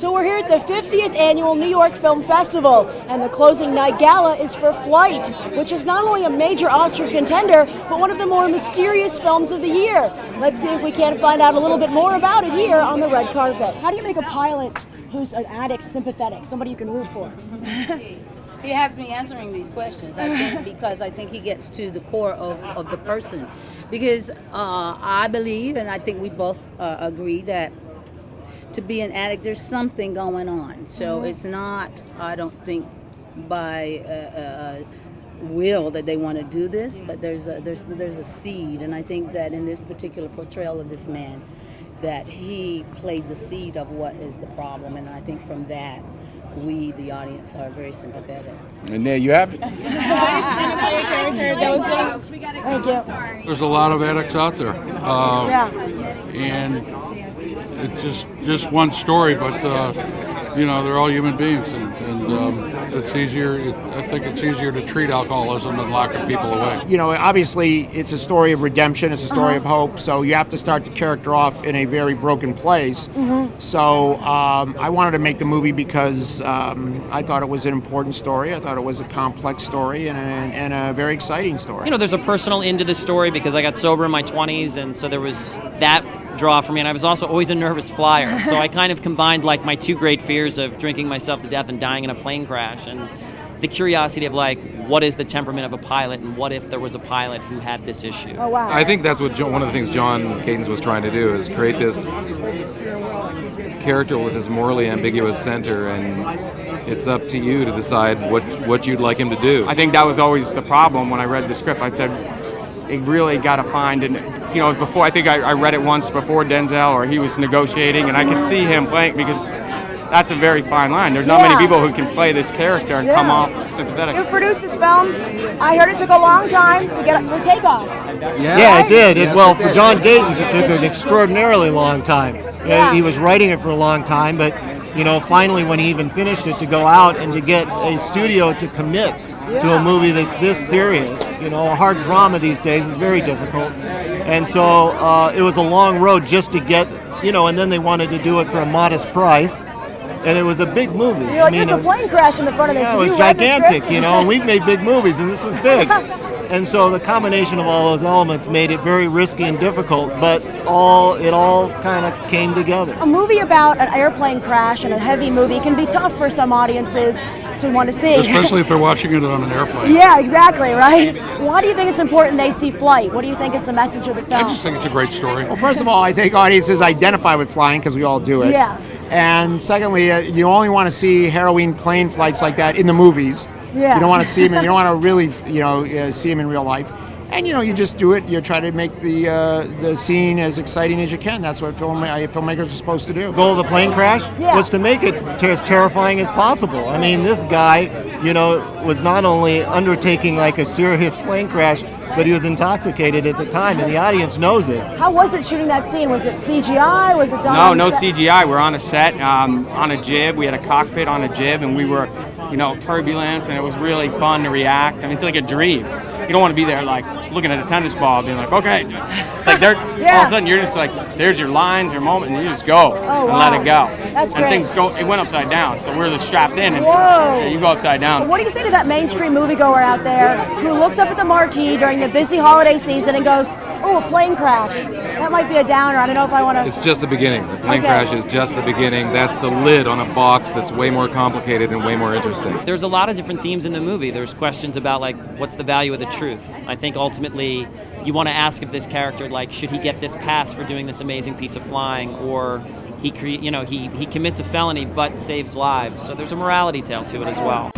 So we're here at the 50th Annual New York Film Festival, and the closing night gala is for Flight, which is not only a major Oscar contender, but one of the more mysterious films of the year. Let's see if we can't find out a little bit more about it here on the red carpet. How do you make a pilot who's an addict sympathetic, somebody you can root for? He has me answering these questions, I think, because I think he gets to the core of the person. Because I believe, and I think we both agree, that to be an addict, there's something going on. So it's not, I don't think, by will that they want to do this, but there's a seed. And I think that in this particular portrayal of this man, that he played the seed of what is the problem. And I think from that, we, the audience, are very sympathetic. And there you have it. Thank you. There's a lot of addicts out there. And it's just one story, but they're all human beings, and it's easier. I think it's easier to treat alcoholism than locking people away. Obviously, it's a story of redemption. It's a story of hope. So you have to start the character off in a very broken place. So I wanted to make the movie because I thought it was an important story. I thought it was a complex story and a very exciting story. There's a personal end to this story because I got sober in my 20s, and so there was that draw for me, and I was also always a nervous flyer, so I kind of combined like my two great fears of drinking myself to death and dying in a plane crash, and the curiosity of like, what is the temperament of a pilot, and what if there was a pilot who had this issue? Oh, wow. I think that's what one of the things John Gatins was trying to do, is create this character with this morally ambiguous center, and it's up to you to decide what you'd like him to do. I think that was always the problem when I read the script. I said, they really got to find, and before, I think I read it once before Denzel, or he was negotiating, and I could see him playing, because that's a very fine line. There's not many people who can play this character and come off sympathetic. You produced this film. I heard it took a long time to get to a takeoff. Yeah, it did. Well, for John Gatins, it took an extraordinarily long time. He was writing it for a long time, but finally, when he even finished it, to go out and to get a studio to commit to a movie that's this serious. A hard drama these days is very difficult. And so it was a long road just to get, and then they wanted to do it for a modest price. And it was a big movie. There's a plane crash in the front of this. Yeah, it was gigantic, and we've made big movies, and this was big. And so the combination of all those elements made it very risky and difficult, but it all kind of came together. A movie about an airplane crash and a heavy movie can be tough for some audiences to want to see. Especially if they're watching it on an airplane. Yeah, exactly, right? Why do you think it's important they see Flight? What do you think is the message of the film? I just think it's a great story. Well, first of all, I think audiences identify with flying because we all do it. Yeah. And secondly, you only want to see harrowing plane flights like that in the movies. Yeah. You don't want to see them. You don't want to really, see them in real life. And you just do it. You try to make the scene as exciting as you can. That's what filmmakers are supposed to do. The goal of the plane crash was to make it as terrifying as possible. I mean, this guy, was not only undertaking like a serious plane crash, but he was intoxicated at the time, and the audience knows it. How was it shooting that scene? Was it CGI? Was it done? No CGI. We're on a set, on a jib. We had a cockpit on a jib, and we were, turbulence, and it was really fun to react. I mean, it's like a dream. You don't want to be there like looking at a tennis ball, being like, okay, like all of a sudden you're just like, there's your lines, your moment, and you just go and let it go. That's and great. Things go. It went upside down, so we're just strapped in, and you go upside down. What do you say to that mainstream moviegoer out there who looks up at the marquee during the busy holiday season and goes, "Oh, a plane crash. That might be a downer. I don't know if I want to." It's just the beginning. The plane crash is just the beginning. That's the lid on a box that's way more complicated and way more interesting. There's a lot of different themes in the movie. There's questions about like, what's the value of the truth? I think ultimately you want to ask of this character, like, should he get this pass for doing this amazing piece of flying, or he commits a felony but saves lives. So there's a morality tale to it as well.